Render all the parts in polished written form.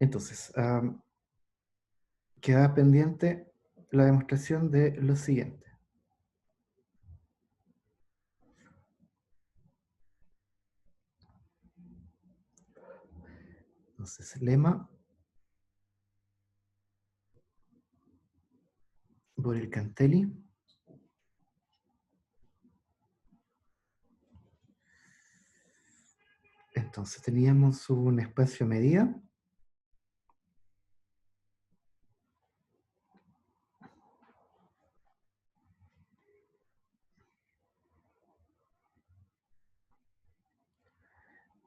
Entonces, queda pendiente la demostración de lo siguiente. Entonces, lema por el Cantelli. Entonces, teníamos un espacio medida.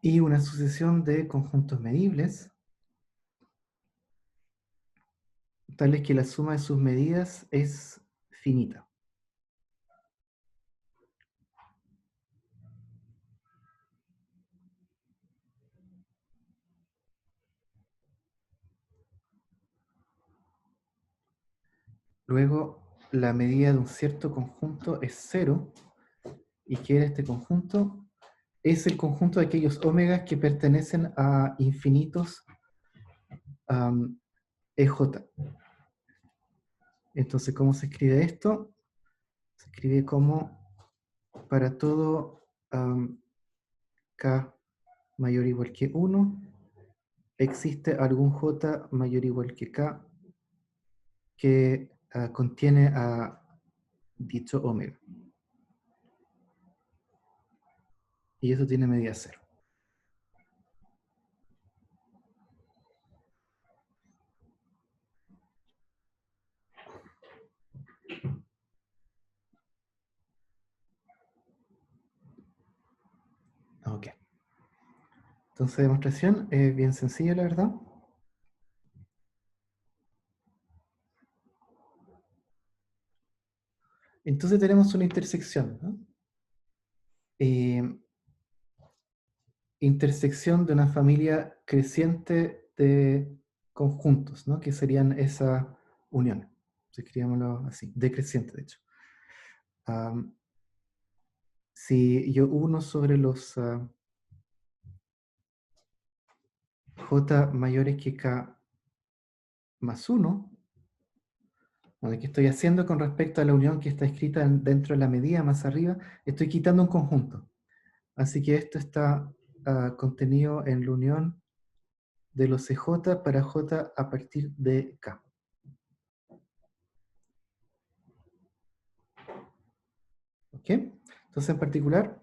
Y una sucesión de conjuntos medibles, tales que la suma de sus medidas es finita. Luego, la medida de un cierto conjunto es 0. ¿Y qué era este conjunto? Es el conjunto de aquellos omegas que pertenecen a infinitos EJ. Entonces, ¿cómo se escribe esto? Se escribe como para todo K mayor o igual que 1, existe algún J mayor o igual que K que contiene a dicho omega. Y eso tiene medida 0. Ok. Entonces, demostración es bien sencilla, la verdad. Entonces tenemos una intersección, ¿no? Intersección de una familia creciente de conjuntos, ¿no? Que serían esa unión. Escribámoslo así, decreciente, de hecho. Si yo uno sobre los J mayores que K más 1, bueno, ¿qué estoy haciendo con respecto a la unión que está escrita dentro de la medida más arriba? Estoy quitando un conjunto. Así que esto está contenido en la unión de los CJ para J a partir de K. ¿Ok? Entonces, en particular,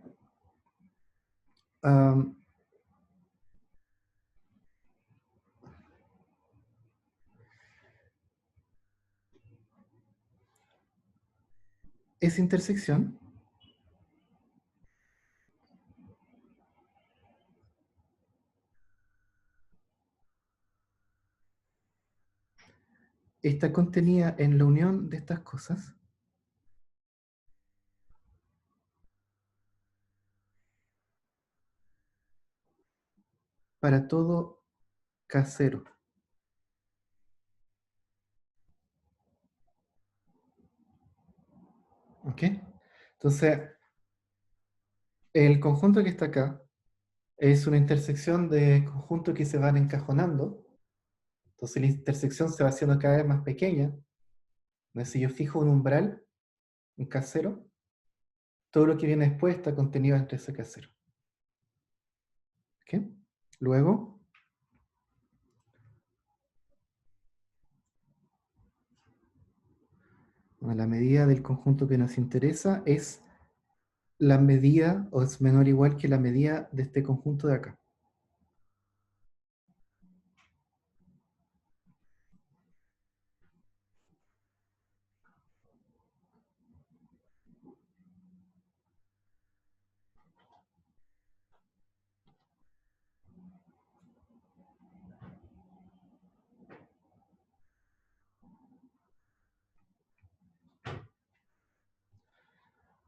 esa intersección está contenida en la unión de estas cosas para todo K0. ¿Ok? Entonces, el conjunto que está acá es una intersección de conjuntos que se van encajonando. Entonces la intersección se va haciendo cada vez más pequeña. Entonces, si yo fijo un umbral, un K0, todo lo que viene después está contenido entre ese K0. ¿Ok? Luego, la medida del conjunto que nos interesa es la medida, o es menor o igual que la medida de este conjunto de acá.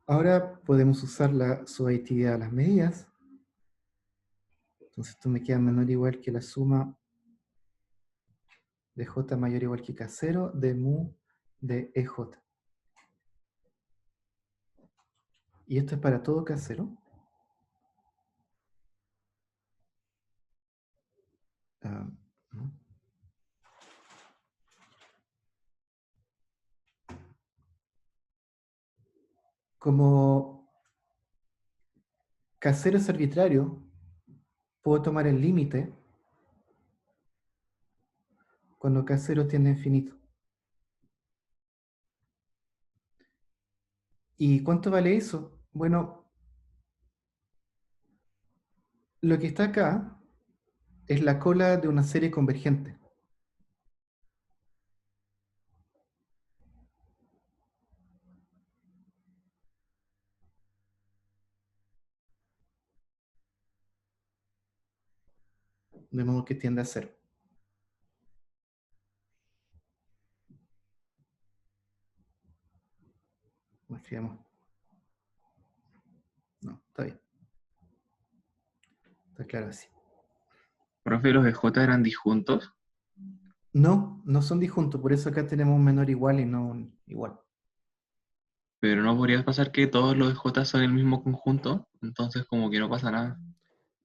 Ahora podemos usar la subjetividad de las medidas. Entonces esto me queda menor o igual que la suma de j mayor o igual que k0 de mu de ej. Y esto es para todo k0. ¿No? como K0 es arbitrario, puedo tomar el límite cuando K0 tiende a infinito. ¿Y cuánto vale eso? Bueno, lo que está acá es la cola de una serie convergente. De modo que tiende a cero. Lo escribamos. No, está bien. Está claro así. Profe, los de J eran disjuntos, No, no son disjuntos, por eso acá tenemos un menor igual y no un igual. pero no podrías pasar que todos los de J son el mismo conjunto, entonces como que no pasa nada.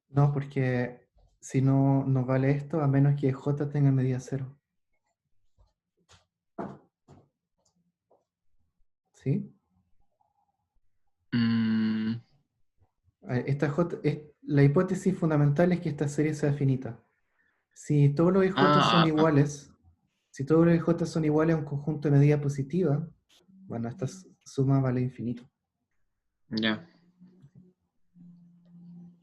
No, porque si no, no vale esto a menos que J tenga medida cero. ¿Sí? Mm, Esta J, la hipótesis fundamental es que esta serie sea finita. Si todos los EJ son ah, ah, iguales, si todos los EJ son iguales a un conjunto de medida positiva, bueno, esta suma vale infinito. ya.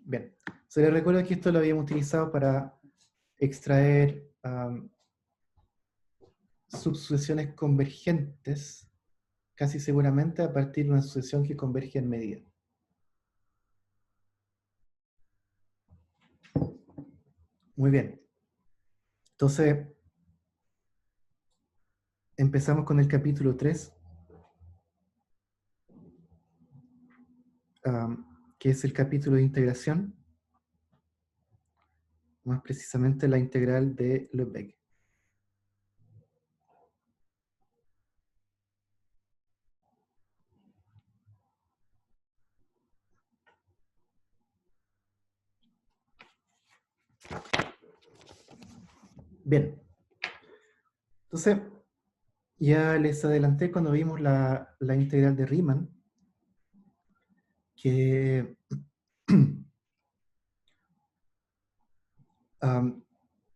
Bien, se les recuerda que esto lo habíamos utilizado para extraer subsucesiones convergentes, casi seguramente a partir de una sucesión que converge en medida. Muy bien. Entonces, empezamos con el capítulo 3, que es el capítulo de integración, más precisamente la integral de Lebesgue. Bien, entonces ya les adelanté cuando vimos la integral de Riemann, que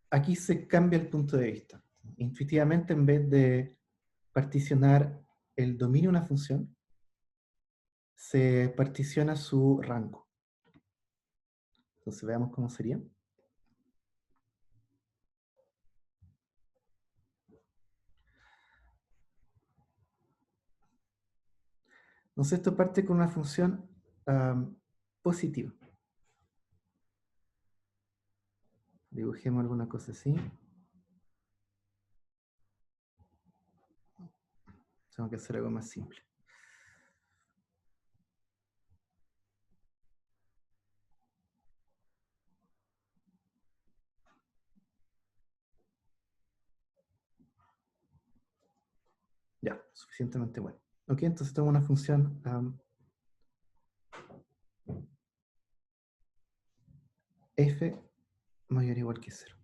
aquí se cambia el punto de vista. Intuitivamente, en vez de particionar el dominio de una función, se particiona su rango. Entonces veamos cómo sería. Entonces esto parte con una función positiva. Dibujemos alguna cosa así. Tengo que hacer algo más simple. Ya, suficientemente bueno. Ok, entonces tengo una función f mayor o igual que 0.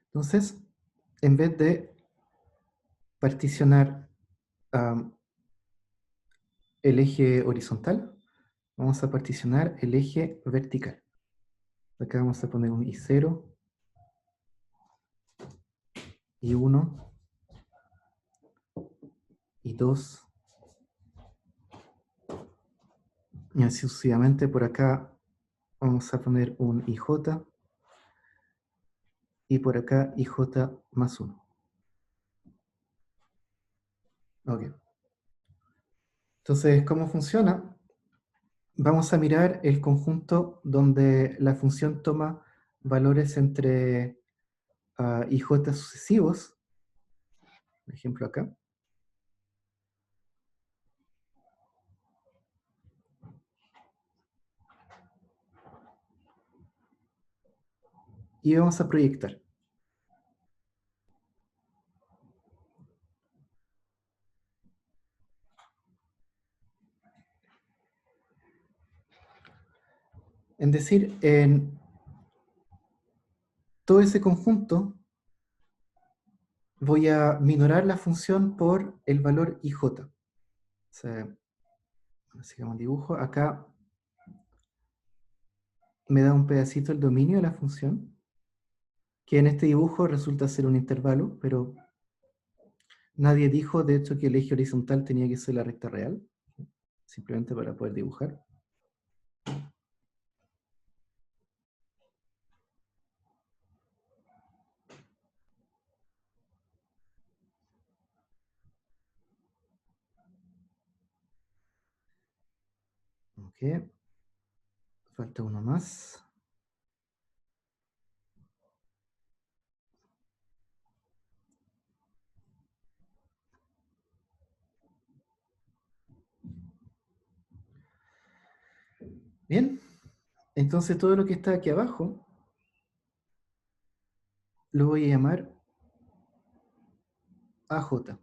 Entonces, en vez de particionar el eje horizontal, vamos a particionar el eje vertical. Acá vamos a poner un I0, I1, I2, y así sucesivamente. Por acá vamos a poner un IJ, y por acá IJ más 1. Ok. Entonces, ¿cómo funciona? Vamos a mirar el conjunto donde la función toma valores entre IJ sucesivos, por ejemplo acá, y vamos a proyectar. Es decir, en todo ese conjunto voy a minorar la función por el valor IJ. Sigamos dibujo. Acá me da un pedacito el dominio de la función, que en este dibujo resulta ser un intervalo, pero nadie dijo, de hecho, que el eje horizontal tenía que ser la recta real, simplemente para poder dibujar. Ok, falta uno más. Bien, entonces todo lo que está aquí abajo lo voy a llamar AJ.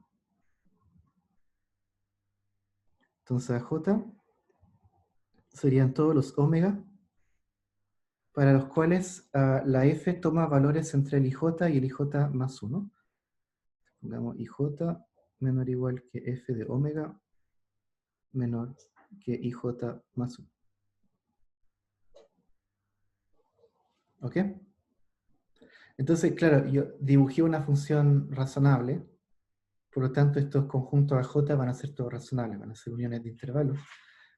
Entonces AJ serían todos los omega para los cuales la F toma valores entre el IJ y el IJ más 1. Pongamos IJ menor o igual que F de omega menor que IJ más 1. ¿Ok? Entonces, claro, yo dibujé una función razonable, por lo tanto estos conjuntos AJ van a ser todos razonables, van a ser uniones de intervalos,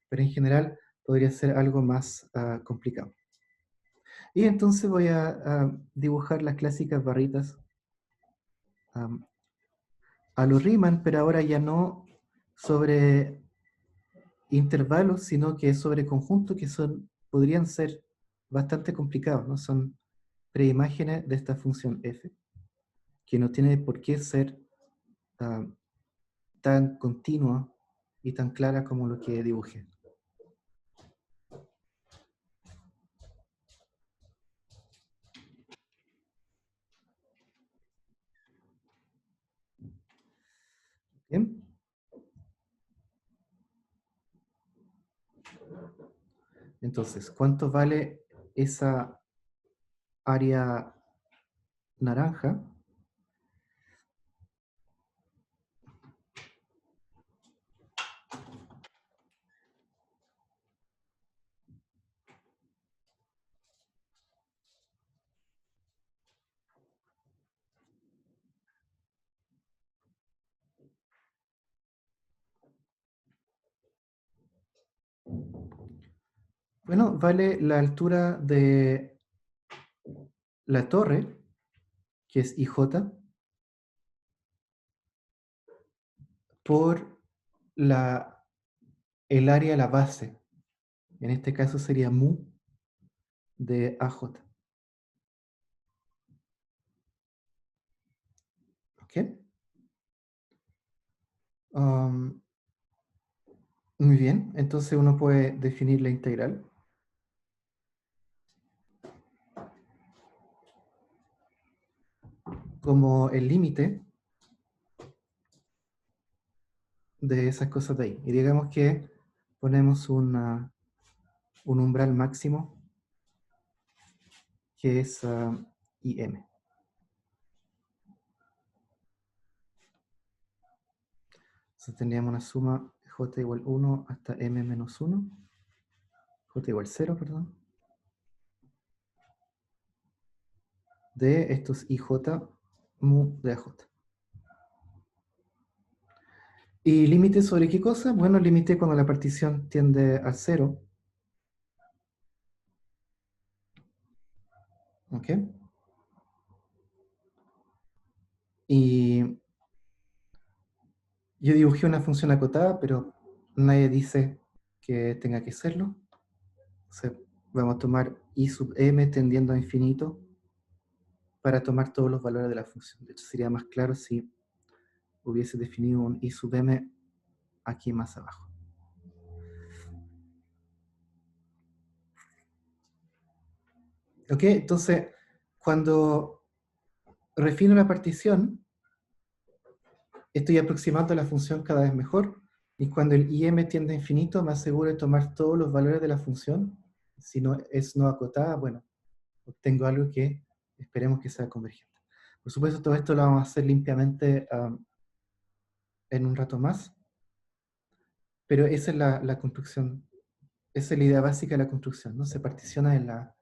pero en general podría ser algo más complicado. Y entonces voy a dibujar las clásicas barritas a lo Riemann, pero ahora ya no sobre intervalos, sino que sobre conjuntos que podrían ser bastante complicados, ¿no? Son preimágenes de esta función f, que no tiene por qué ser ah, tan continua y tan clara como lo que dibujé. ¿Bien? Entonces, ¿cuánto vale esa área naranja? Bueno, vale la altura de la torre, que es IJ, por el área de la base. En este caso sería mu de AJ. ¿Ok? Um, Muy bien, entonces uno puede definir la integral como el límite de esas cosas de ahí. Y digamos que ponemos un umbral máximo que es IM. Entonces tendríamos una suma J igual 1 hasta M menos 1, J igual 0, perdón, de estos IJ mu de AJ. ¿Y límite sobre qué cosa? Bueno, límite cuando la partición tiende al 0. ¿Ok? Y yo dibujé una función acotada, pero nadie dice que tenga que serlo. Entonces, vamos a tomar I sub m tendiendo a infinito para tomar todos los valores de la función. De hecho, sería más claro si hubiese definido un I sub m aquí más abajo. ¿Ok? Entonces, cuando refino la partición, estoy aproximando la función cada vez mejor, y cuando el IM tiende a infinito, me aseguro de tomar todos los valores de la función. Si no es no acotada, bueno, obtengo algo que esperemos que sea convergente. Por supuesto, todo esto lo vamos a hacer limpiamente en un rato más. Pero esa es la construcción, esa es la idea básica de la construcción, ¿no? Se particiona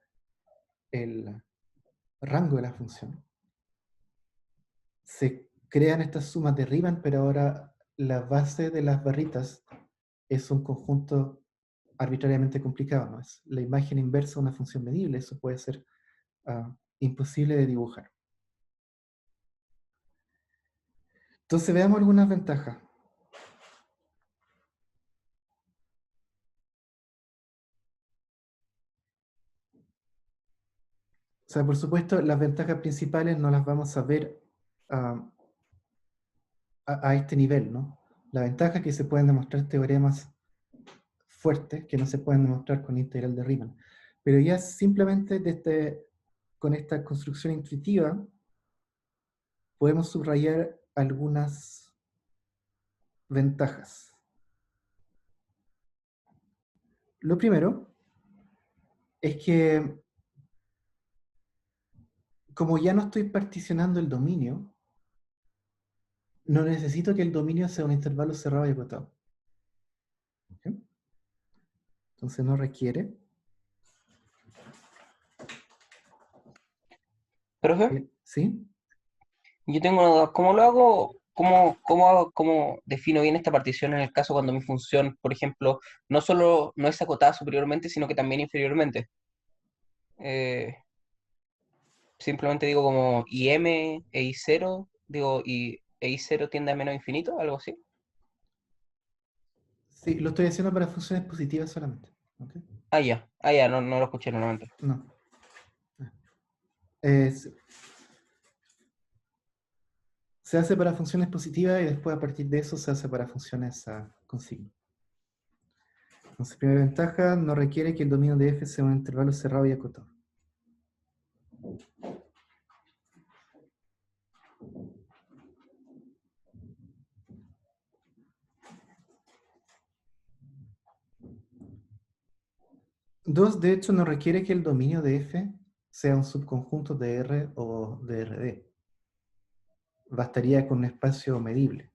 el rango de la función. Se crean estas sumas de Riemann, pero ahora la base de las barritas es un conjunto arbitrariamente complicado, ¿no? Es la imagen inversa de una función medible, eso puede ser imposible de dibujar. Entonces veamos algunas ventajas. O sea, por supuesto, las ventajas principales no las vamos a ver ah, a este nivel, ¿no? La ventaja es que se pueden demostrar teoremas fuertes que no se pueden demostrar con la integral de Riemann. Pero ya simplemente con esta construcción intuitiva podemos subrayar algunas ventajas. Lo primero es que como ya no estoy particionando el dominio, no necesito que el dominio sea un intervalo cerrado y acotado. ¿Ok? Entonces no requiere. Profe, ¿Sí? yo tengo una duda. ¿Cómo lo hago? ¿Cómo defino bien esta partición en el caso cuando mi función, por ejemplo, no solo no es acotada superiormente, sino que también inferiormente? Eh, Simplemente digo como IM e I0, digo, y e I0 tiende a menos infinito, algo así. Sí, lo estoy haciendo para funciones positivas solamente. ¿Ok? No, no lo escuché nuevamente. No. Es- Se hace para funciones positivas y después a partir de eso se hace para funciones con signo. Entonces, primera ventaja, no requiere que el dominio de f sea un intervalo cerrado y acotado. Dos, de hecho, no requiere que el dominio de f sea un subconjunto de R o de RD. Bastaría con un espacio medible.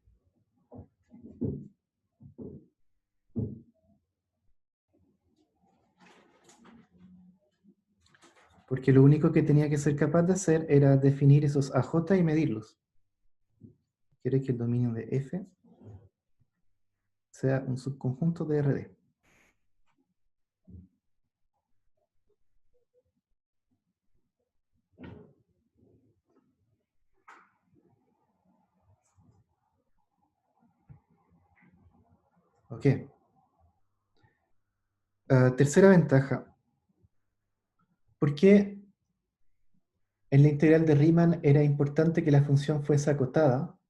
Porque lo único que tenía que ser capaz de hacer era definir esos AJ y medirlos. Quiere que el dominio de f sea un subconjunto de RD. Ok. Tercera ventaja. ¿Por qué en la integral de Riemann era importante que la función fuese acotada?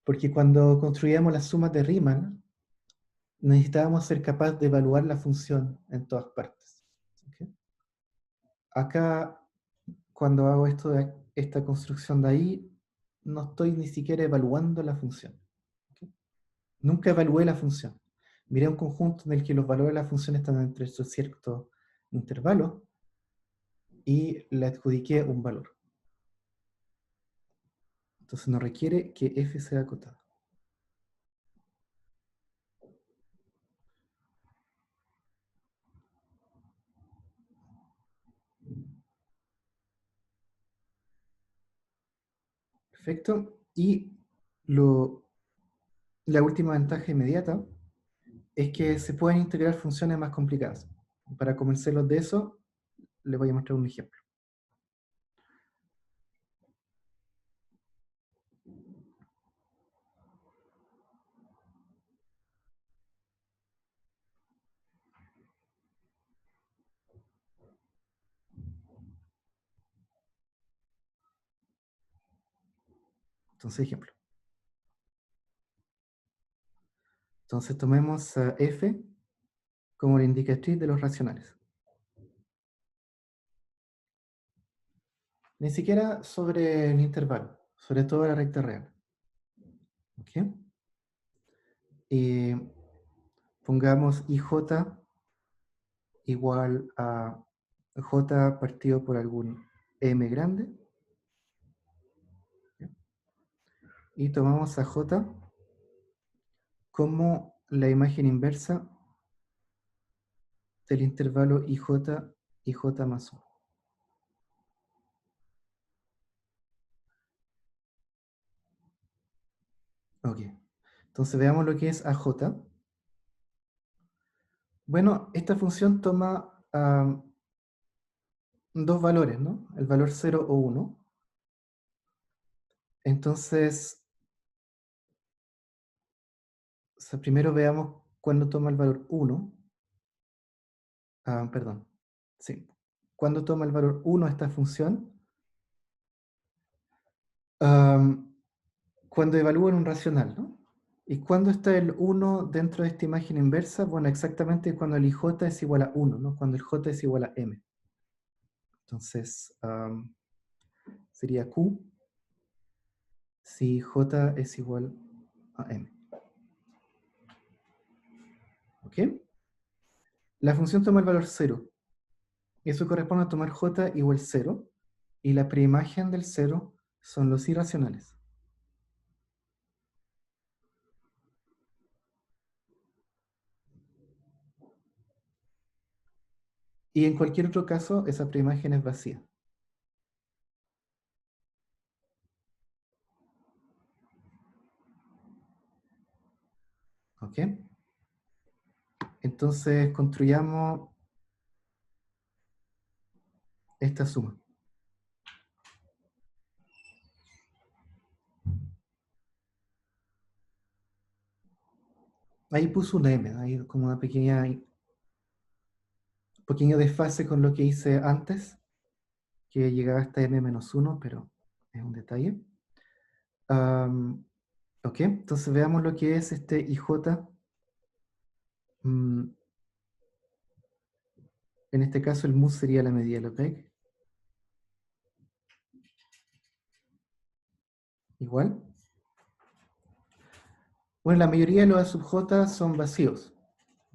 Porque cuando construíamos las sumas de Riemann, necesitábamos ser capaces de evaluar la función en todas partes. ¿Ok? Acá, cuando hago esta construcción de ahí, no estoy ni siquiera evaluando la función. ¿Ok? Nunca evalué la función. Miré un conjunto en el que los valores de la función están entre estos ciertos intervalos y le adjudiqué un valor. Entonces no requiere que f sea acotado. Perfecto. Y la última ventaja inmediata es que se pueden integrar funciones más complicadas. Para convencerlos de eso, les voy a mostrar un ejemplo. Entonces, ejemplo. Entonces, tomemos a f como la indicatriz de los racionales. Ni siquiera sobre el intervalo, sobre todo la recta real. ¿Ok? Y pongamos ij igual a j partido por algún m grande. ¿Ok? Y tomamos a j como la imagen inversa del intervalo IJ y J más 1. Ok. Entonces veamos lo que es AJ. Bueno, esta función toma dos valores, ¿no? El valor 0 o 1. Entonces, o sea, primero veamos cuándo toma el valor 1. Perdón. Sí. Cuando toma el valor 1 esta función, cuando evalúan un racional, ¿no? ¿Y cuándo está el 1 dentro de esta imagen inversa? Bueno, exactamente cuando el IJ es igual a 1, ¿no? Cuando el J es igual a M. Entonces, sería Q si J es igual a M. ¿Ok? La función toma el valor 0. Eso corresponde a tomar J igual 0. Y la preimagen del 0 son los irracionales. Y en cualquier otro caso, esa preimagen es vacía. ¿Ok? Entonces construyamos esta suma. Ahí puso un M, hay como una pequeño desfase con lo que hice antes, que llegaba hasta M-1, pero es un detalle. Ok, entonces veamos lo que es este IJ. En este caso el mus sería la medida de Lebesgue. Igual. Bueno, la mayoría de los A sub J son vacíos.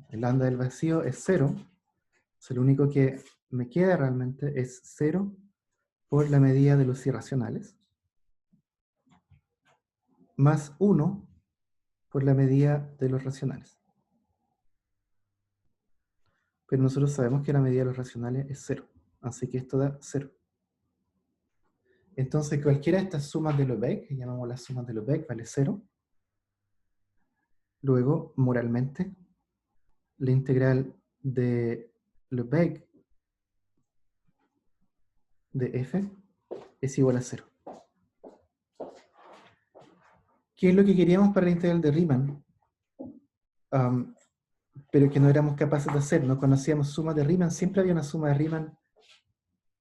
El lambda del vacío es 0. O sea, lo único que me queda realmente es 0 por la medida de los irracionales, más 1 por la medida de los racionales. Pero nosotros sabemos que la medida de los racionales es 0. Así que esto da 0. Entonces cualquiera de estas sumas de Lebesgue, que llamamos las sumas de Lebesgue, vale 0. Luego, moralmente, la integral de Lebesgue de f es igual a 0. ¿Qué es lo que queríamos para la integral de Riemann? Pero que no éramos capaces de hacer, no conocíamos sumas de Riemann, siempre había una suma de Riemann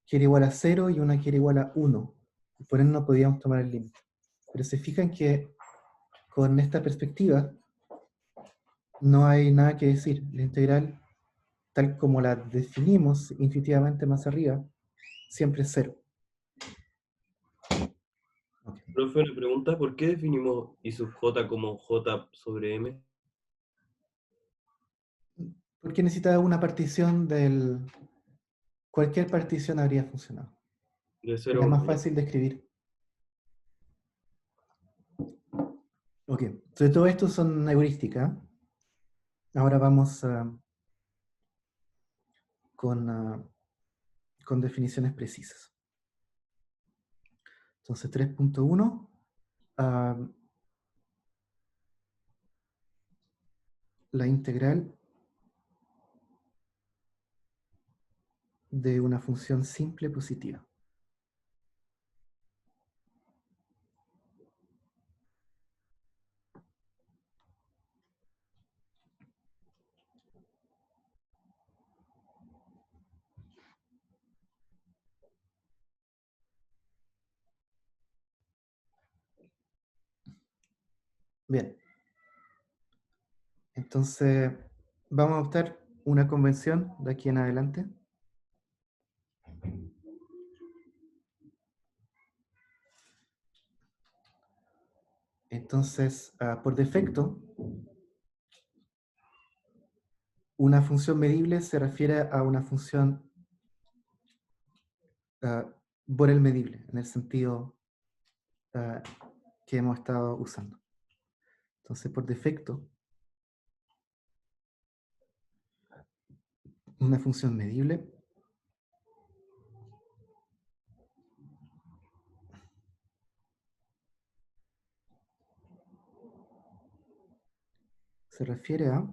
que era igual a 0 y una que era igual a 1. Y por eso no podíamos tomar el límite. Pero se fijan que con esta perspectiva no hay nada que decir. La integral, tal como la definimos intuitivamente más arriba, siempre es 0. Okay. Profe, una pregunta, ¿por qué definimos I sub j como j sobre m? Porque necesitaba una partición del... Cualquier partición habría funcionado. De Es 0 la a más 1. fácil de escribir. Ok, entonces todo esto son heurísticas. Ahora vamos con definiciones precisas. Entonces 3.1, la integral de una función simple positiva. Bien, entonces vamos a adoptar una convención de aquí en adelante. Entonces, por defecto, una función medible se refiere a una función Borel medible, en el sentido que hemos estado usando. Entonces, por defecto, una función medible se refiere a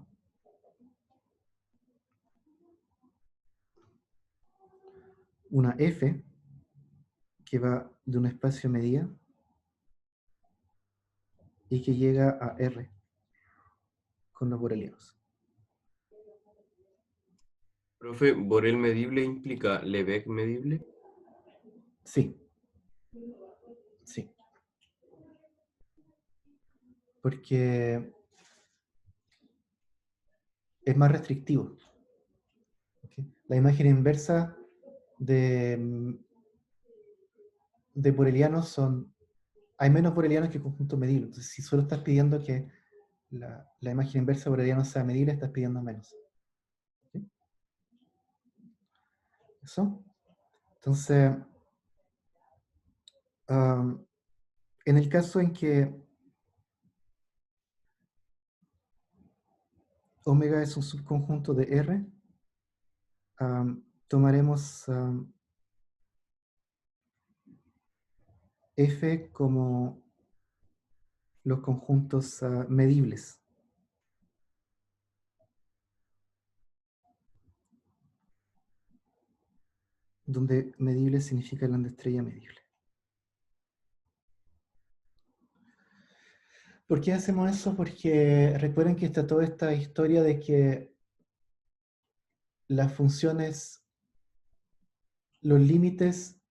una f que va de un espacio medida y que llega a R con los borelianos. Profe, ¿Borel medible implica Lebesgue medible? Sí, sí. Porque es más restrictivo. ¿Ok? La imagen inversa de, de borelianos son... Hay menos borelianos que conjunto medible. Entonces, si solo estás pidiendo que la imagen inversa de boreliano sea medible, estás pidiendo menos. ¿Ok? Eso. Entonces, en el caso en que omega es un subconjunto de R, tomaremos F como los conjuntos medibles, donde medible significa la estrella medible. ¿Por qué hacemos eso? Porque recuerden que está toda esta historia de que las funciones, los límites,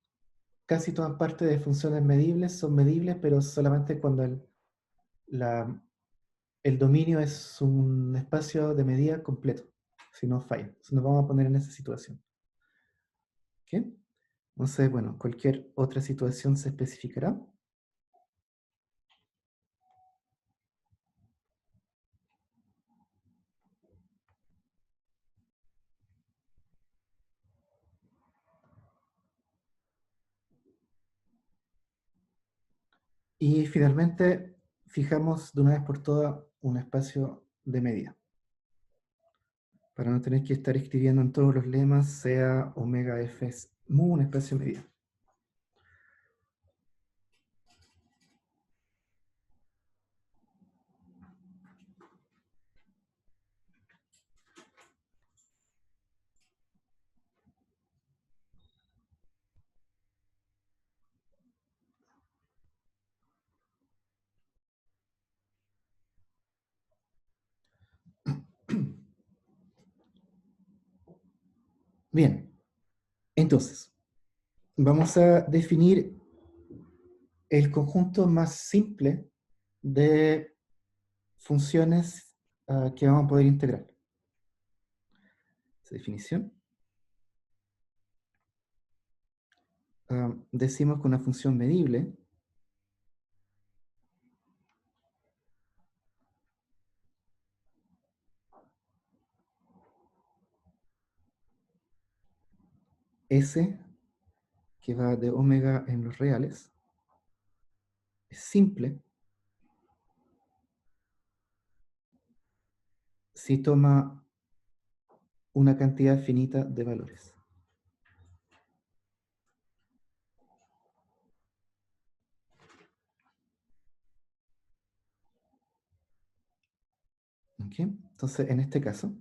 casi toman parte de funciones medibles, son medibles, pero solamente cuando el dominio es un espacio de medida completo, si no falla. Entonces nos vamos a poner en esa situación. ¿Ok? Entonces, bueno, cualquier otra situación se especificará. Y finalmente, fijamos de una vez por todas un espacio de medida, para no tener que estar escribiendo en todos los lemas, sea omega f es mu un espacio de medida. Bien, entonces, vamos a definir el conjunto más simple de funciones que vamos a poder integrar. Esa definición. Decimos que una función medible S, que va de omega en los reales, es simple si toma una cantidad finita de valores. ¿Ok? Entonces, en este caso,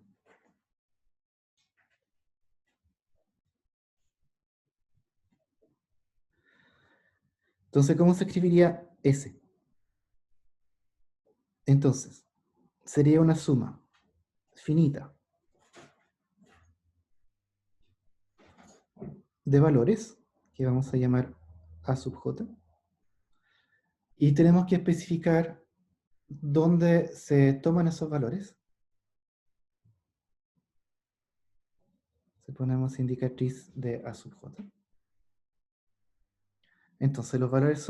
entonces, ¿cómo se escribiría S? Entonces, sería una suma finita de valores, que vamos a llamar A sub j, y tenemos que especificar dónde se toman esos valores. Si ponemos indicatriz de A sub j. Entonces, los valores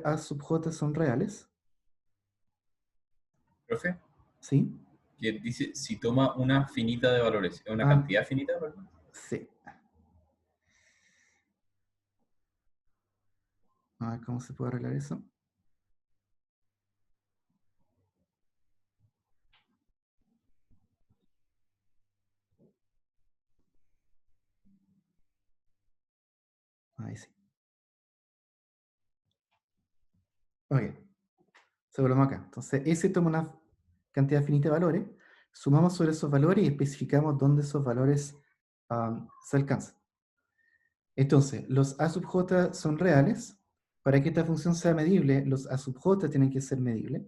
A sub j son reales, Profe, ¿sí? que dice si toma una finita de valores, ¿es una Ah. cantidad finita de valores? Sí. A ver cómo se puede arreglar eso. Ahí sí. Ok. Se volvemos acá. Entonces, S toma una cantidad finita de valores, sumamos sobre esos valores y especificamos dónde esos valores se alcanzan. Entonces, los A sub j son reales. Para que esta función sea medible, los A sub j tienen que ser medibles.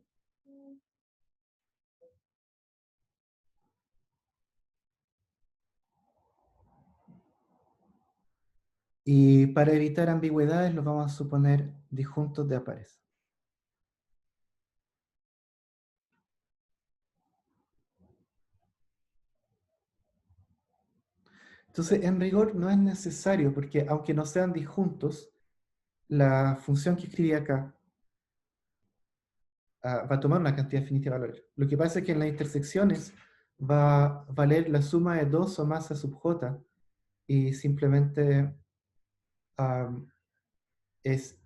Y para evitar ambigüedades, los vamos a suponer disjuntos de A pares. Entonces, en rigor no es necesario, porque aunque no sean disjuntos, la función que escribí acá va a tomar una cantidad finita de valores. Lo que pasa es que en las intersecciones va a valer la suma de 2 o más A sub j, y simplemente es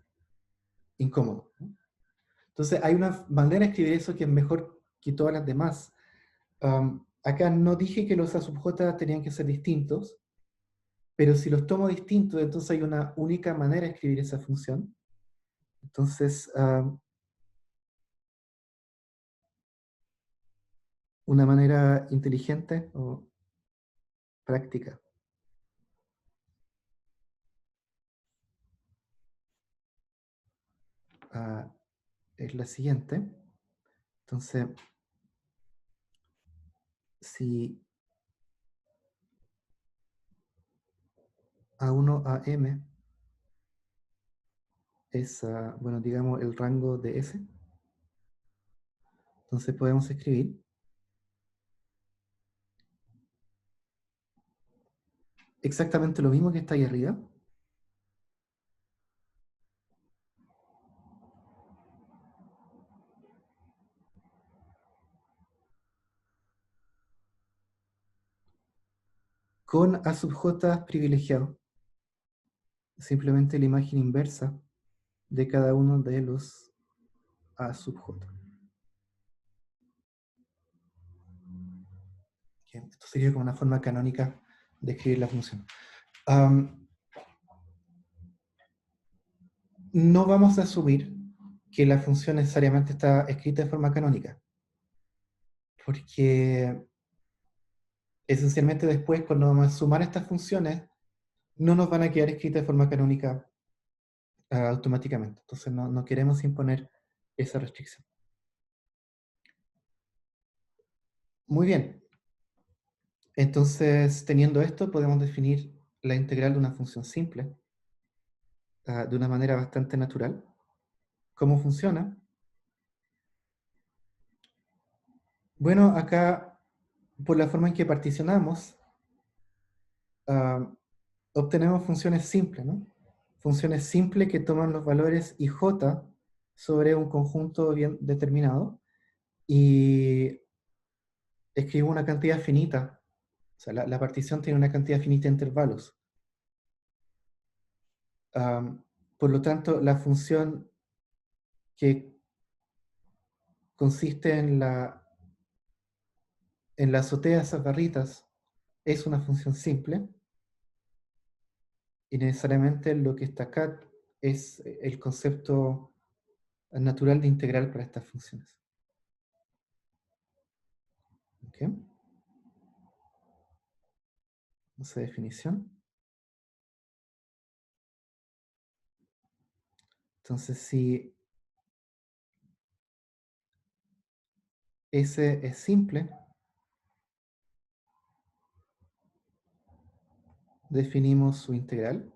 incómodo, ¿no? Entonces, hay una manera de escribir eso que es mejor que todas las demás. Acá no dije que los A sub j tenían que ser distintos, pero si los tomo distintos, entonces hay una única manera de escribir esa función. Entonces, una manera inteligente o práctica es la siguiente. Entonces, si A1 a M es, bueno, digamos, el rango de S, entonces podemos escribir exactamente lo mismo que está ahí arriba, con A sub j privilegiado. Simplemente la imagen inversa de cada uno de los A sub j. Bien, esto sería como una forma canónica de escribir la función. No vamos a asumir que la función necesariamente está escrita de forma canónica, porque esencialmente después, cuando vamos a sumar estas funciones, no nos van a quedar escritas de forma canónica automáticamente. Entonces no queremos imponer esa restricción. Muy bien. Entonces, teniendo esto, podemos definir la integral de una función simple de una manera bastante natural. ¿Cómo funciona? Bueno, acá, por la forma en que particionamos, obtenemos funciones simples, ¿no? Funciones simples que toman los valores ij sobre un conjunto bien determinado y escribo una cantidad finita. O sea, la partición tiene una cantidad finita de intervalos. Por lo tanto, la función que consiste en la azotea de esas barritas es una función simple, y necesariamente lo que está acá es el concepto natural de integral para estas funciones. ¿Ok? Esa definición. Entonces, si S es simple, definimos su integral.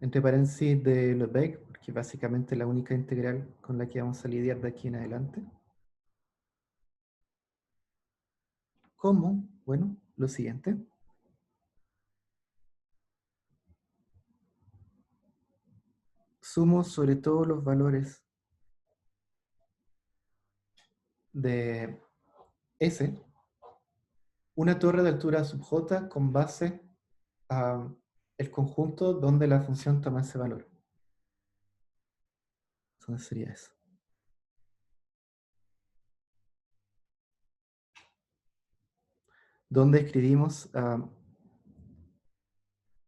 Entre paréntesis de Lebesgue, porque básicamente es la única integral con la que vamos a lidiar de aquí en adelante. ¿Cómo? Bueno, lo siguiente. Sumo sobre todos los valores de S una torre de altura sub j con base a el conjunto donde la función toma ese valor. Entonces sería eso. donde escribimos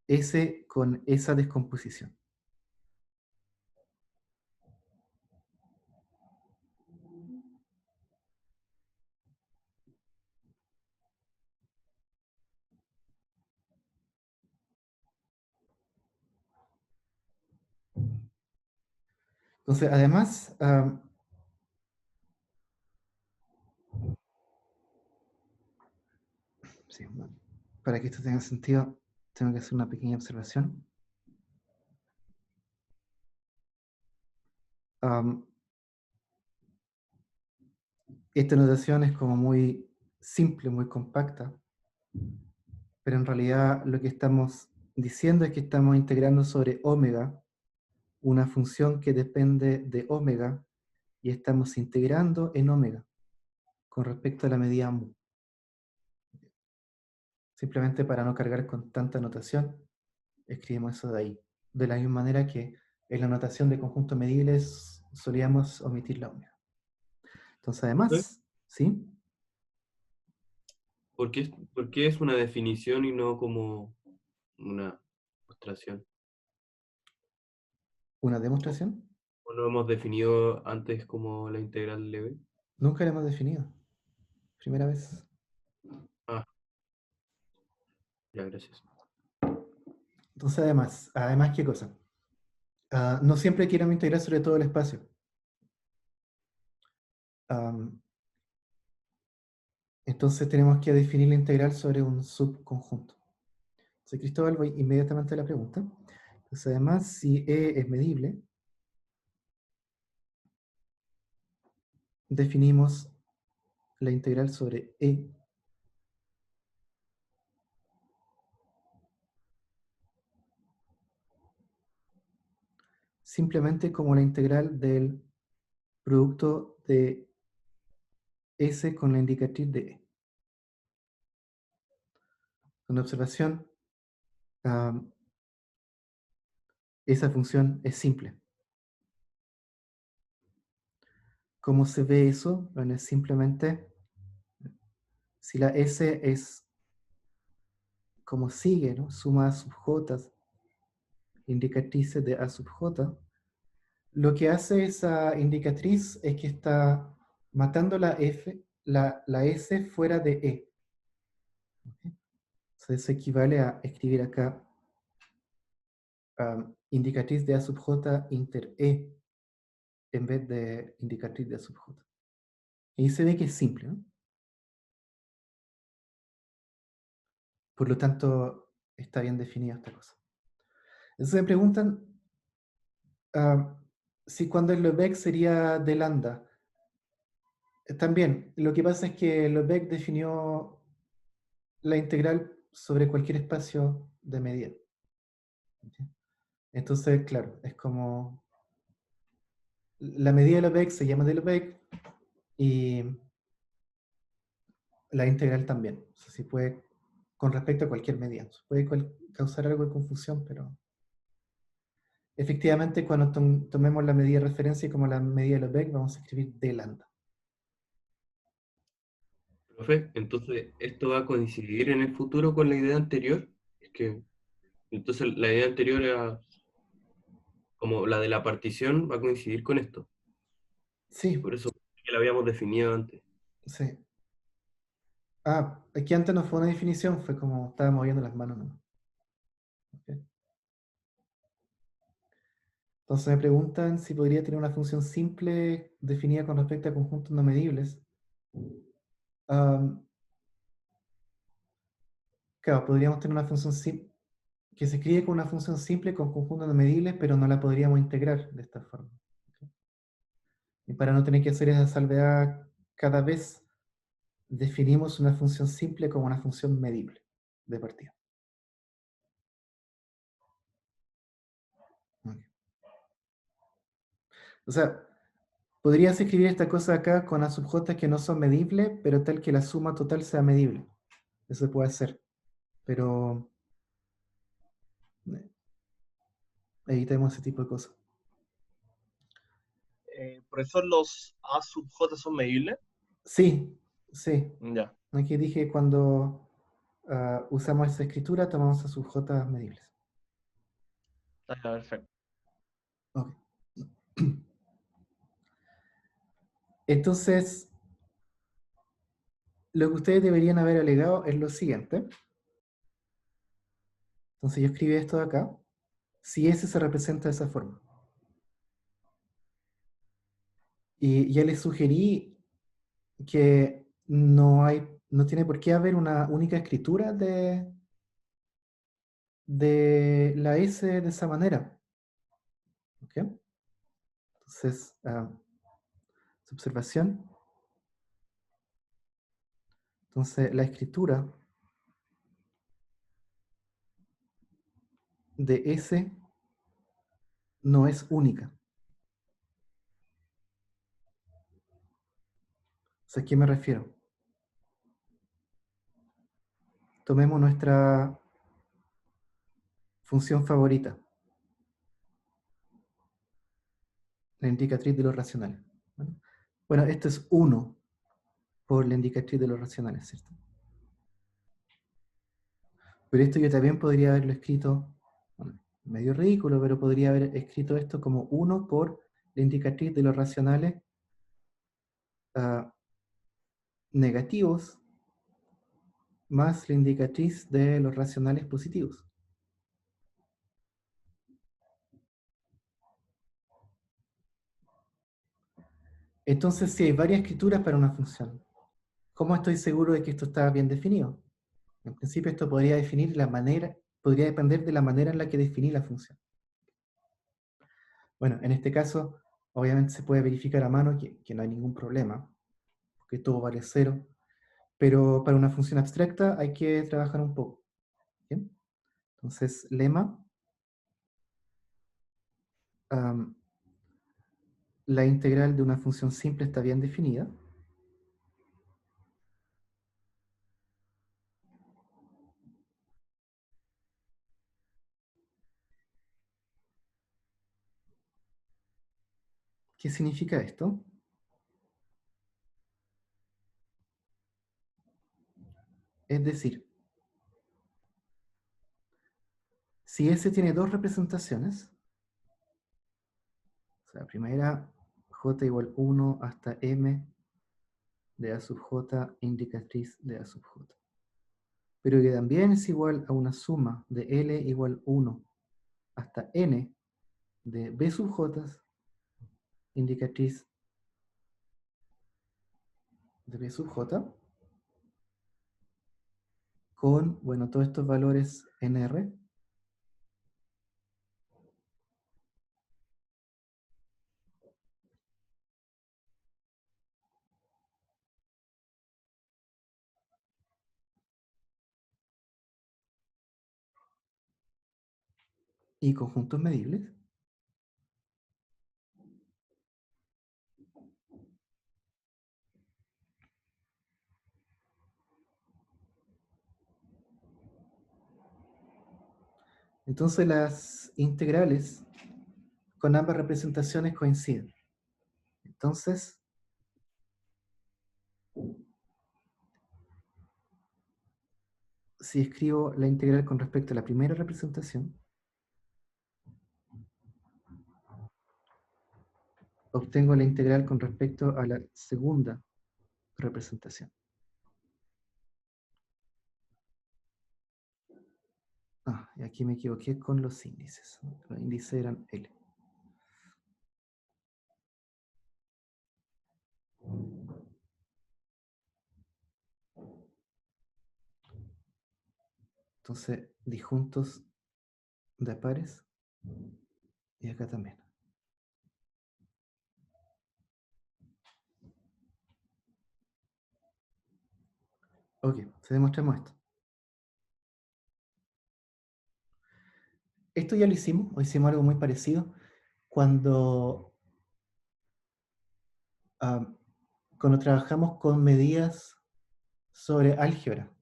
S con esa descomposición. Entonces, además, sí, bueno, para que esto tenga sentido, tengo que hacer una pequeña observación. Esta notación es como muy simple, muy compacta, pero en realidad lo que estamos diciendo es que estamos integrando sobre omega una función que depende de omega y estamos integrando en omega con respecto a la medida mu. Simplemente para no cargar con tanta notación, escribimos eso de ahí. De la misma manera que en la notación de conjuntos medibles solíamos omitir la omega. Entonces, además, ¿sí? Por qué es una definición y no como una demostración? Una demostración. ¿O lo hemos definido antes como la integral leve? Nunca la hemos definido. Primera vez. Ah, ya, gracias. Entonces, además, ¿qué cosa? No siempre queremos integrar sobre todo el espacio. Entonces tenemos que definir la integral sobre un subconjunto. Entonces, Cristóbal, voy inmediatamente a la pregunta. Entonces, además, si E es medible, definimos la integral sobre E simplemente como la integral del producto de S con la indicatriz de E. Una observación, esa función es simple. ¿Cómo se ve eso? Bueno, es simplemente, si la S es como sigue, ¿no? Suma A sub j, indicatrices de A sub j, lo que hace esa indicatriz es que está matando la S fuera de E. ¿Ok? Entonces eso equivale a escribir acá indicatriz de A sub j inter E en vez de indicatriz de A sub j. Y se ve que es simple, ¿no? Por lo tanto, está bien definida esta cosa. Entonces me preguntan si cuando el Lobeck sería de lambda. También, lo que pasa es que Lobeck definió la integral sobre cualquier espacio de medida. ¿Ok? Entonces, claro, es como la medida de Lobeck se llama de Lobeck y la integral también. O sea, si puede, con respecto a cualquier medida. Puede causar algo de confusión, pero efectivamente cuando tomemos la medida de referencia como la medida de Lobeck, vamos a escribir d lambda. Profe, entonces, ¿esto va a coincidir en el futuro con la idea anterior? Es que, entonces, la idea anterior era como la de la partición, va a coincidir con esto. Sí, Por eso que la habíamos definido antes. sí. Aquí antes no fue una definición, fue como estaba moviendo las manos nomás. ¿Ok? Entonces me preguntan si podría tener una función simple definida con respecto a conjuntos no medibles. Claro, podríamos tener una función simple que se escribe con una función simple con conjuntos no medibles, pero no la podríamos integrar de esta forma. ¿Ok? Y para no tener que hacer esa salvedad cada vez, definimos una función simple como una función medible de partida. ¿Ok? O sea, podrías escribir esta cosa acá con A sub j que no son medibles, pero tal que la suma total sea medible. Eso se puede hacer. Pero evitemos ese tipo de cosas. Profesor, ¿los A sub J son medibles? Sí, sí. Ya. Aquí dije cuando usamos esa escritura, tomamos a sus J medibles. Está perfecto. Ok. Entonces, lo que ustedes deberían haber alegado es lo siguiente. Entonces yo escribí esto de acá. Si S se representa de esa forma. Y ya les sugerí que no tiene por qué haber una única escritura de la S de esa manera. ¿Ok? Entonces, su observación. Entonces, la escritura de S no es única. O sea, ¿a qué me refiero? Tomemos nuestra función favorita, la indicatriz de los racionales. Bueno, esto es 1 por la indicatriz de los racionales, ¿cierto? Pero esto yo también podría haberlo escrito, bueno, medio ridículo, pero podría haber escrito esto como 1 por la indicatriz de los racionales negativos más la indicatriz de los racionales positivos. Entonces, si hay varias escrituras para una función, ¿cómo estoy seguro de que esto está bien definido? En principio esto podría podría depender de la manera en la que definí la función. Bueno, en este caso, obviamente se puede verificar a mano que no hay ningún problema, porque todo vale 0, pero para una función abstracta hay que trabajar un poco. ¿Bien? Entonces, lema, la integral de una función simple está bien definida. ¿Qué significa esto? Es decir, si S tiene dos representaciones, o sea, la primera, J igual 1 hasta M de A sub J indicatriz de A sub J, pero que también es igual a una suma de L igual 1 hasta N de B sub J indicatriz de B sub J, con, bueno, todos estos valores en R, y conjuntos medibles. Entonces las integrales con ambas representaciones coinciden. Entonces, si escribo la integral con respecto a la primera representación, obtengo la integral con respecto a la segunda representación. Y aquí me equivoqué con los índices. Los índices eran L. Entonces, disjuntos de pares. Y acá también. Ok, se demostramos esto. Esto ya lo hicimos, o hicimos algo muy parecido, cuando, cuando trabajamos con medidas sobre álgebra.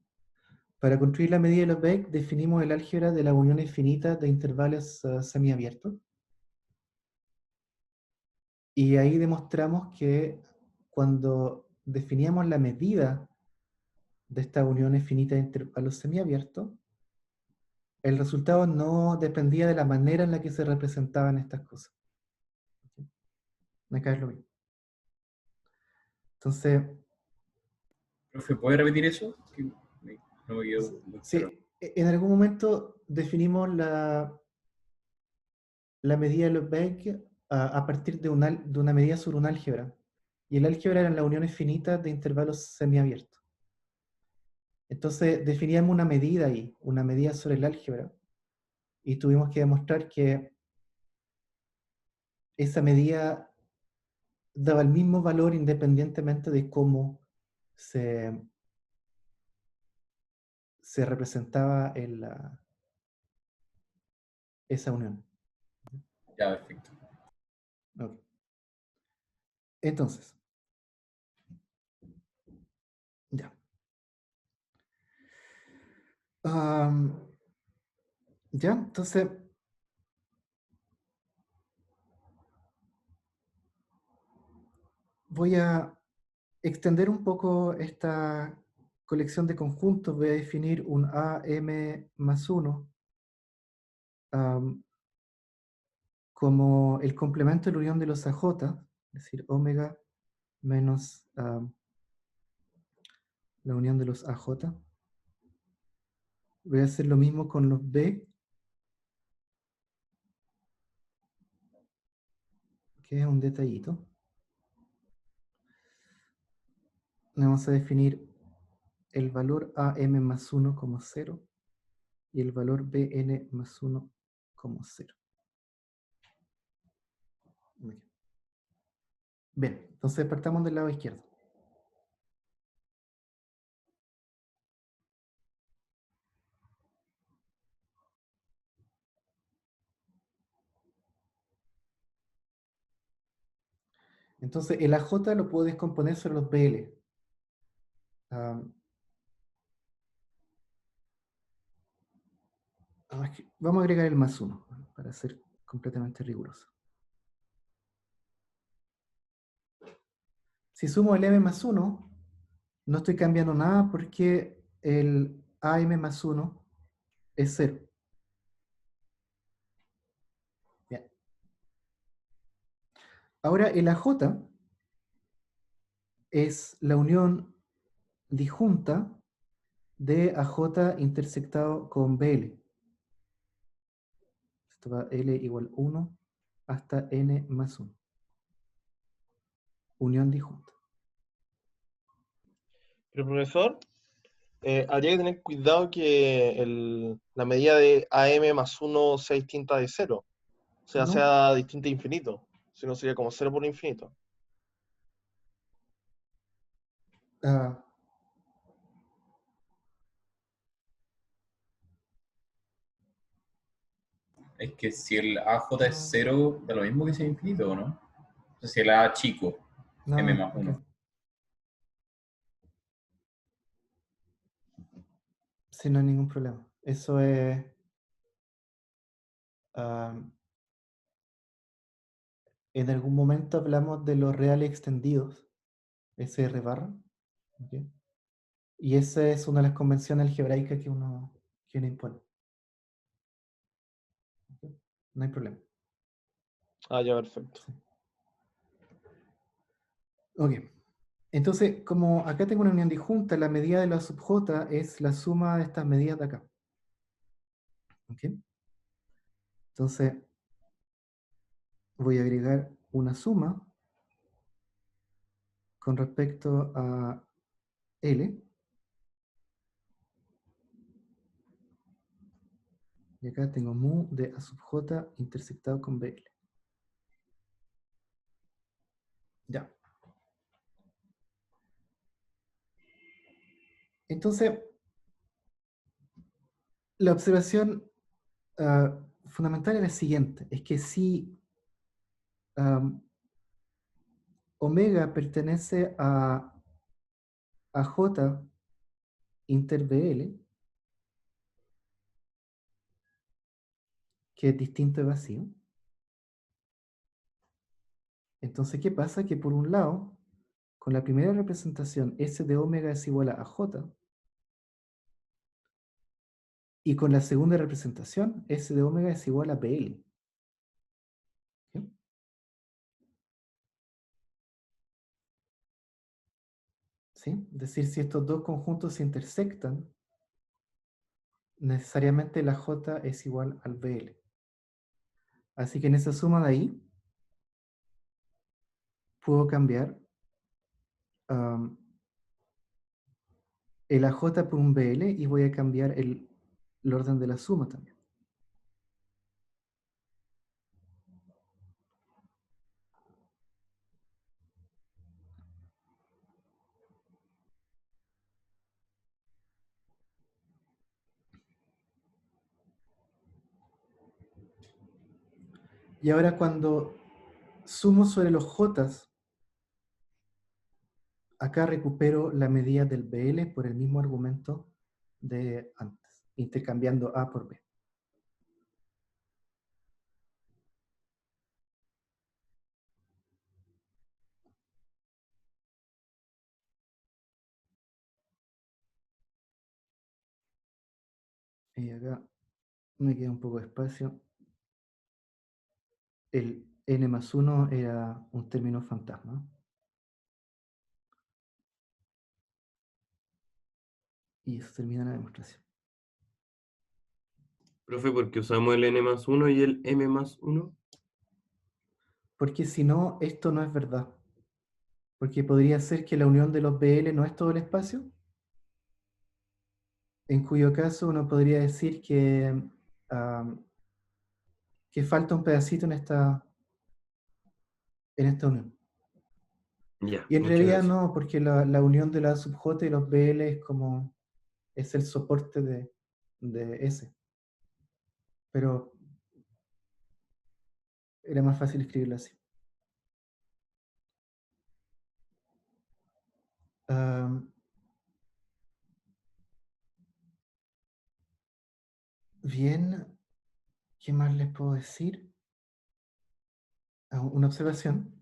Para construir la medida de los Beck, definimos el álgebra de las uniones finitas de intervalos semiabiertos. Y ahí demostramos que cuando definíamos la medida de estas uniones finitas de intervalos semiabiertos, el resultado no dependía de la manera en la que se representaban estas cosas. Me cae lo mismo. Entonces, Profe, ¿puede repetir eso? Que no me quedó muy claro. sí, en algún momento definimos la medida de Lebesgue a partir de una medida sobre un álgebra. Y el álgebra eran las uniones finitas de intervalos semiabiertos. Entonces definíamos una medida ahí, una medida sobre el álgebra, y tuvimos que demostrar que esa medida daba el mismo valor independientemente de cómo se representaba esa unión. Ya, perfecto. Ok. Entonces, ya. Ya, entonces, voy a extender un poco esta colección de conjuntos. Voy a definir un AM más 1 como el complemento de la unión de los AJ, es decir, omega menos la unión de los AJ. Voy a hacer lo mismo con los B, que es un detallito. Vamos a definir el valor AM más 1 como 0 y el valor BN más 1 como 0. Bien, entonces partamos del lado izquierdo. Entonces el AJ lo puedo descomponer sobre los BL. Vamos a agregar el más 1 para ser completamente riguroso. Si sumo el M más 1, no estoy cambiando nada porque el AM más 1 es 0. Bien. Ahora el AJ es la unión disjunta de AJ intersectado con BL. Esto va L igual 1 hasta N más 1. Unión disjunta. Pero profesor, habría que tener cuidado que la medida de AM más 1 sea distinta de 0. O sea, No. sea distinta de infinito. Si no, sería como 0 por infinito. Ah, Es que si el AJ es 0, da lo mismo que sea infinito, ¿o no? O sea, si el A chico, no, M más ok. 1. Sí, no hay ningún problema. Eso es... en algún momento hablamos de los reales extendidos, SR barra. ¿Ok? Y esa es una de las convenciones algebraicas que uno impone. ¿Ok? No hay problema. Ah, ya, perfecto. Sí. Ok. Entonces, como acá tengo una unión disjunta, la medida de la sub j es la suma de estas medidas de acá. ¿Ok? Entonces, voy a agregar una suma con respecto a L. Y acá tengo mu de A sub j intersectado con BL. Ya. Entonces, la observación fundamental es la siguiente. Es que si omega pertenece a J inter BL, que es distinto de vacío, entonces, ¿qué pasa? Que por un lado, con la primera representación, S de omega es igual a J, Y con la segunda representación, S de omega es igual a BL. ¿Sí? ¿Sí? Es decir, si estos dos conjuntos se intersectan, necesariamente la J es igual al BL. Así que en esa suma de ahí, puedo cambiar el AJ por un BL y voy a cambiar el orden de la suma también. Y ahora cuando sumo sobre los J's, acá recupero la medida del BL por el mismo argumento de antes, intercambiando A por B. Y acá me queda un poco de espacio. El n más 1 era un término fantasma. Y eso termina la demostración. Profe, ¿por qué usamos el n más 1 y el m más 1? Porque si no, esto no es verdad. Porque podría ser que la unión de los BL no es todo el espacio, en cuyo caso uno podría decir que falta un pedacito en esta unión. Ya, Y en muchas realidad gracias. no, porque la unión de la sub J y los BL es el soporte de S. Pero era más fácil escribirlo así. Bien, ¿qué más les puedo decir? Una observación.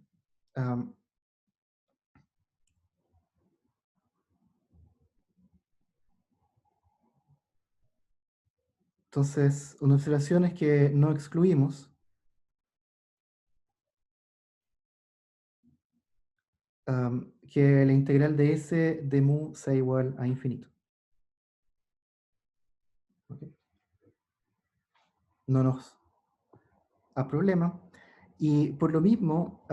Entonces, una observación es que no excluimos que la integral de S de mu sea igual a infinito. ¿Ok? No nos da problema. Y por lo mismo,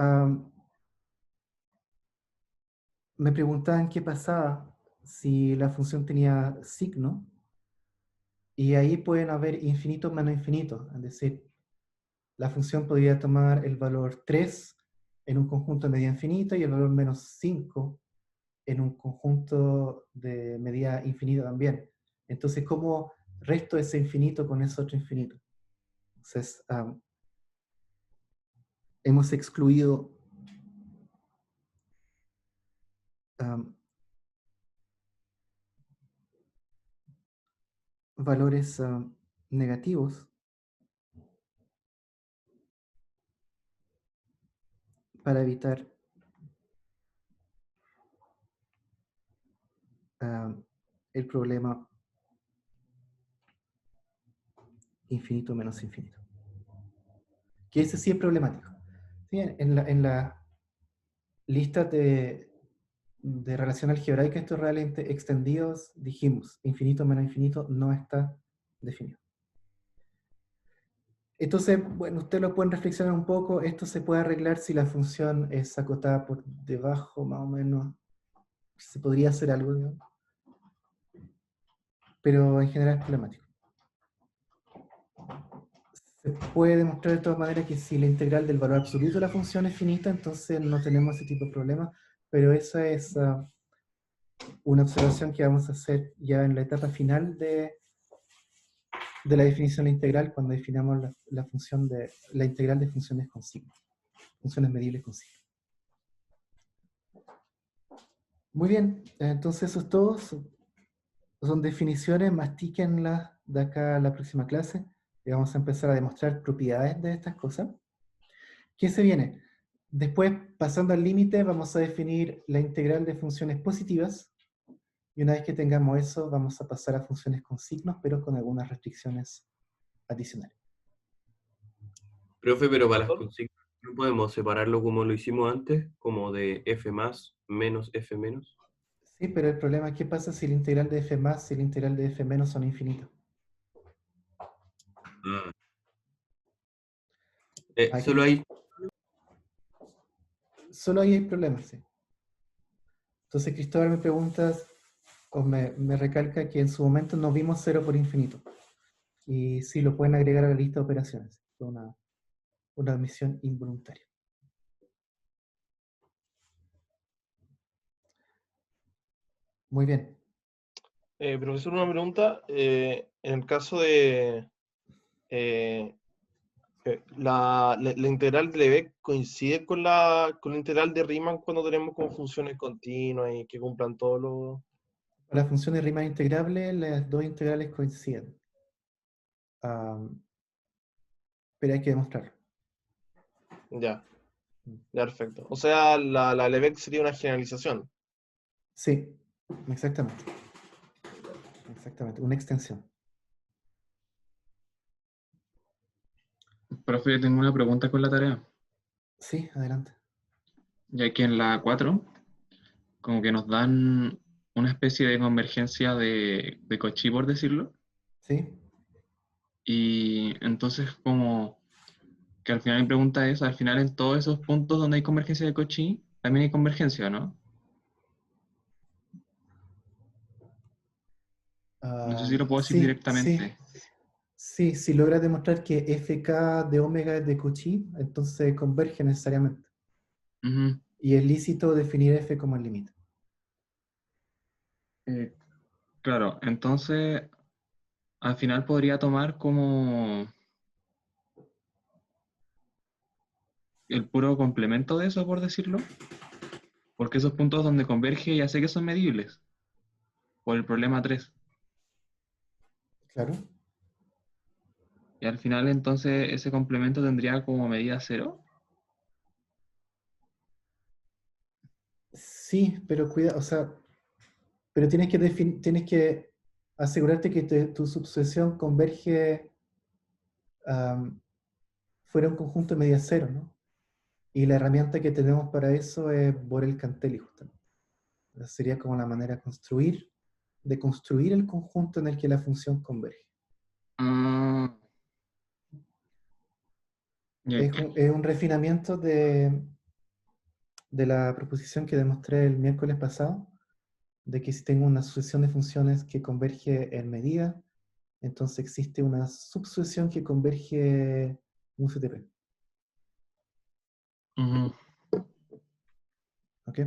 me preguntaban qué pasaba si la función tenía signo, y ahí pueden haber infinitos menos infinitos, es decir, la función podría tomar el valor 3 en un conjunto de medida infinita y el valor menos 5 en un conjunto de medida infinita también. Entonces, ¿cómo resto ese infinito con ese otro infinito? Entonces, hemos excluido valores negativos para evitar el problema infinito menos infinito. Que ese sí es problemático. ¿Sí? En la lista de relación algebraica, estos realmente extendidos, dijimos, infinito menos infinito no está definido. Entonces, bueno, ustedes lo pueden reflexionar un poco. Esto se puede arreglar si la función es acotada por debajo, más o menos. Se podría hacer algo, ¿no? Pero en general es problemático. Se puede demostrar de todas maneras que si la integral del valor absoluto de la función es finita, entonces no tenemos ese tipo de problemas, pero esa es una observación que vamos a hacer ya en la etapa final de la definición integral, cuando definamos la integral de funciones con signo, funciones medibles con signo. Muy bien, entonces eso es todo. Son definiciones, mastíquenlas de acá a la próxima clase y vamos a empezar a demostrar propiedades de estas cosas. ¿Qué se viene? Después, pasando al límite, vamos a definir la integral de funciones positivas Y una vez que tengamos eso, vamos a pasar a funciones con signos, pero con algunas restricciones adicionales. Profe, pero para las consignas, ¿no podemos separarlo como lo hicimos antes? Como de f más menos f menos. Sí, pero el problema es qué pasa si el integral de f más y el integral de f menos son infinitos. Ah. Aquí- Solo ahí. Solo ahí hay problemas, sí. Entonces Cristóbal me pregunta, o me recalca que en su momento no vimos 0 por infinito. Y sí, lo pueden agregar a la lista de operaciones. Fue una omisión involuntaria. Muy bien. Profesor, una pregunta. En el caso de la integral de Lebesgue coincide con la integral de Riemann cuando tenemos como funciones continuas y que cumplan todos los... Para las funciones Riemann integrables, las dos integrales coinciden. Pero hay que demostrarlo. Ya, ya, perfecto. O sea, la Lebesgue sería una generalización. Sí, exactamente. Exactamente, una extensión. Profe, tengo una pregunta con la tarea. Sí, adelante. Ya que en la 4 como que nos dan una especie de convergencia de Cauchy, por decirlo. ¿Sí? Y entonces como que al final mi pregunta es, al final en todos esos puntos donde hay convergencia de Cauchy, también hay convergencia, ¿no? No sé si lo puedo decir Sí, sí. directamente. Sí, si logras demostrar que fk de omega es de Cauchy, entonces converge necesariamente. Ujú. Y es lícito definir f como el límite. Claro, entonces al final podría tomar como el puro complemento de eso, por decirlo, porque esos puntos donde converge ya sé que son medibles, por el problema 3. Claro. Y al final entonces ese complemento tendría como medida 0. Sí, pero cuida, o sea, pero tienes que asegurarte que tu subsucesión converge am, fuera un conjunto de medida cero, ¿no? Y la herramienta que tenemos para eso es Borel-Cantelli, justamente. Esa sería como la manera de construir el conjunto en el que la función converge. Ah, ya, Es un refinamiento de la proposición que demostré el miércoles pasado, de que si tengo una sucesión de funciones que converge en medida, entonces existe una subsucesión que converge un CTP. ujú, ¿Ok?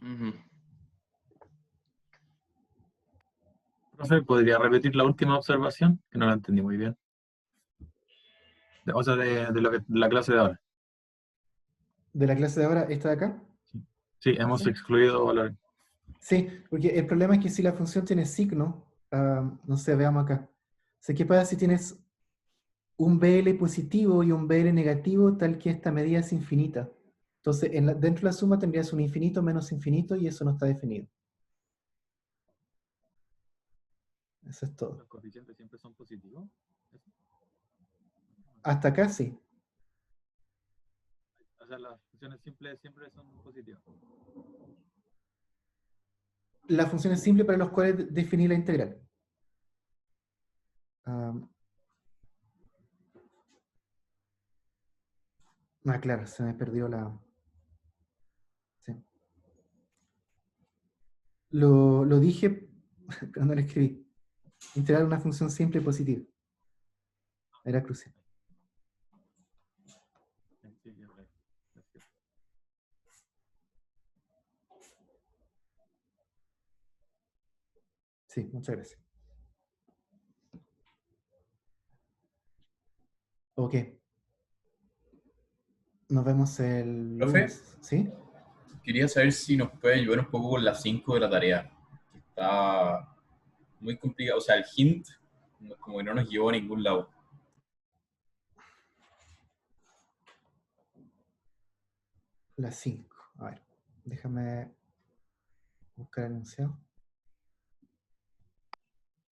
ujú. Profe, ¿podría repetir la última observación? Que no la entendí muy bien. O sea, de lo que la clase de ahora. De la clase de ahora, esta de acá. Sí, hemos Sí. excluido valores. Sí, porque el problema es que si la función tiene signo, no sé, veamos acá. O sea, ¿qué pasa si tienes un BL positivo y un BL negativo tal que esta medida es infinita? Entonces, dentro de la suma tendrías un infinito menos infinito y eso no está definido. Eso es todo. ¿Los coeficientes siempre son positivos? ¿Eso? Hasta acá sí. O sea, las funciones simples siempre son positivas. La función es simple para los cuales definir la integral. Claro, se me perdió la... Sí. Lo dije cuando lo escribí. Integrar una función simple y positiva. Era crucial. Sí, es verdad. Sí, muchas gracias. Ok. Nos vemos el Profe, lunes. ¿Sí? quería saber si nos puede ayudar un poco con la 5 de la tarea, que está muy complicado. O sea, el hint como que no nos llevó a ningún lado. Las 5. A ver, déjame... Buscar enunciado.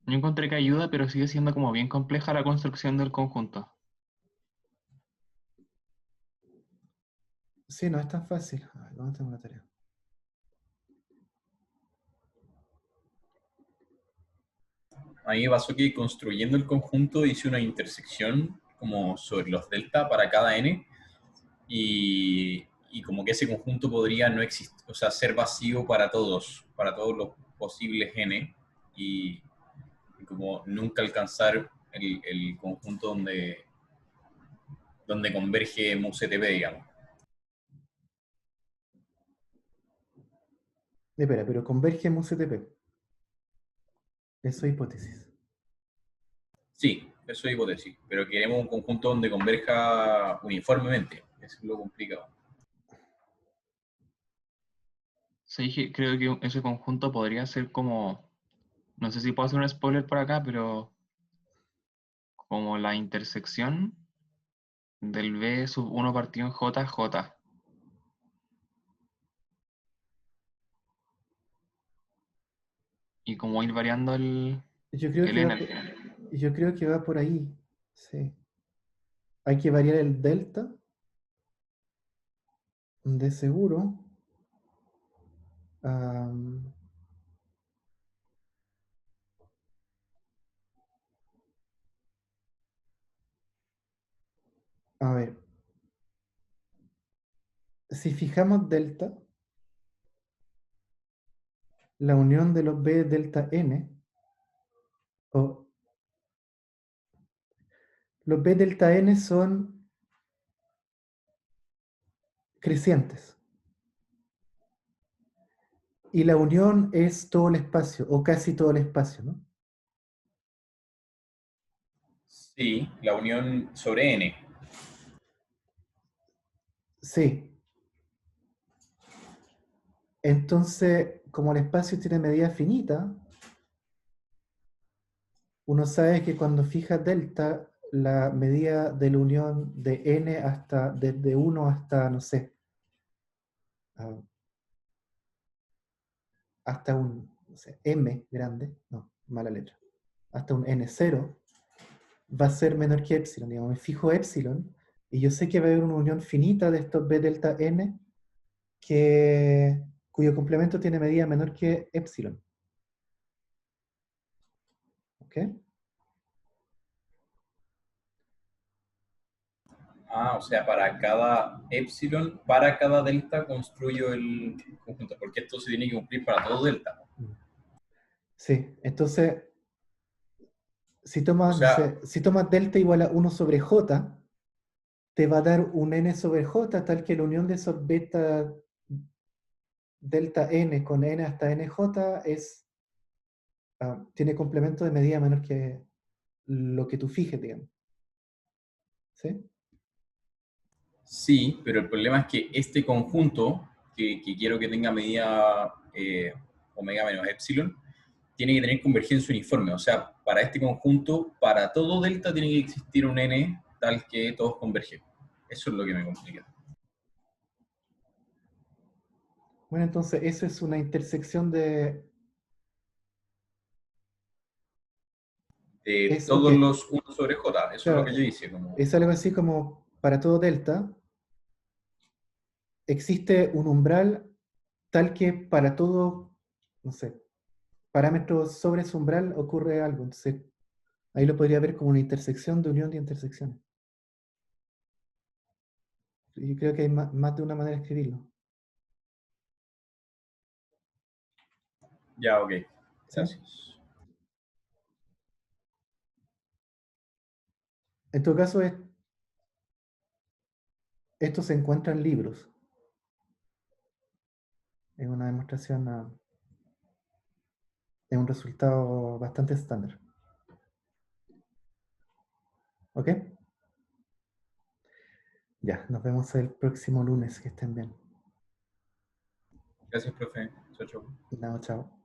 Yo encontré que ayuda, pero sigue siendo como bien compleja la construcción del conjunto. Sí, no es tan fácil. A ver, ¿dónde tengo la tarea? A mí me pasó que construyendo el conjunto hice una intersección como sobre los delta para cada n y como que ese conjunto podría no existir, o sea, ser vacío para todos los posibles n y como nunca alcanzar el conjunto donde converge MUCTP, digamos. Espera, pero converge en un CTP. Eso es hipótesis. Sí, eso es hipótesis, pero queremos un conjunto donde converja uniformemente, eso es lo complicado. Sí, creo que ese conjunto podría ser como, no sé si puedo hacer un spoiler por acá, pero como la intersección del B sub 1 partido en J, J. Y como ir variando Yo creo el que N va al por, final. yo creo que va por ahí. Sí. Hay que variar el delta de seguro. Am, a ver, si fijamos delta, la unión de los B delta n, o los B delta n son crecientes. Y la unión es todo el espacio, o casi todo el espacio, ¿no? Sí, la unión sobre n. Sí. Entonces, como el espacio tiene medida finita, uno sabe que cuando fija delta, la medida de la unión de n hasta, desde 1 hasta, no sé, ah, hasta un, no sé, m grande, no, mala letra, hasta un n0, va a ser menor que epsilon. Digamos, me fijo epsilon, y yo sé que va a haber una unión finita de estos b delta n, cuyo complemento tiene medida menor que epsilon. ¿Ok? Ah, o sea, para cada epsilon, para cada delta construyo el conjunto, porque esto se tiene que cumplir para todo delta. Sí, entonces, si O tomas, no sea, sé, si tomas delta igual a 1 sobre j, te va a dar un n sobre j, tal que la unión de esos beta delta n con n hasta nj tiene complemento de medida menor que lo que tú fijes, digamos. ¿Sí? sí, pero el problema es que este conjunto, que quiero que tenga medida omega menos epsilon, tiene que tener convergencia uniforme. O sea, para este conjunto, para todo delta tiene que existir un n tal que todos convergen. Eso es lo que me complica. Bueno, entonces eso es una intersección de... De Es, ok, todos los 1 sobre j, eso es lo claro, que yo hice. Como, es algo así como para todo delta existe un umbral tal que para todo, no sé, parámetros sobre ese umbral ocurre algo. Entonces, ahí lo podría ver como una intersección de unión de intersecciones. Y creo que hay más de una manera de escribirlo. ya, ok. ¿Sí? Gracias. En todo caso, esto se encuentra en libros. Es una demostración, es un resultado bastante estándar. ¿Ok? Ya, nos vemos el próximo lunes. Que estén bien. Gracias, profe. Chao, chao. Chao, chao.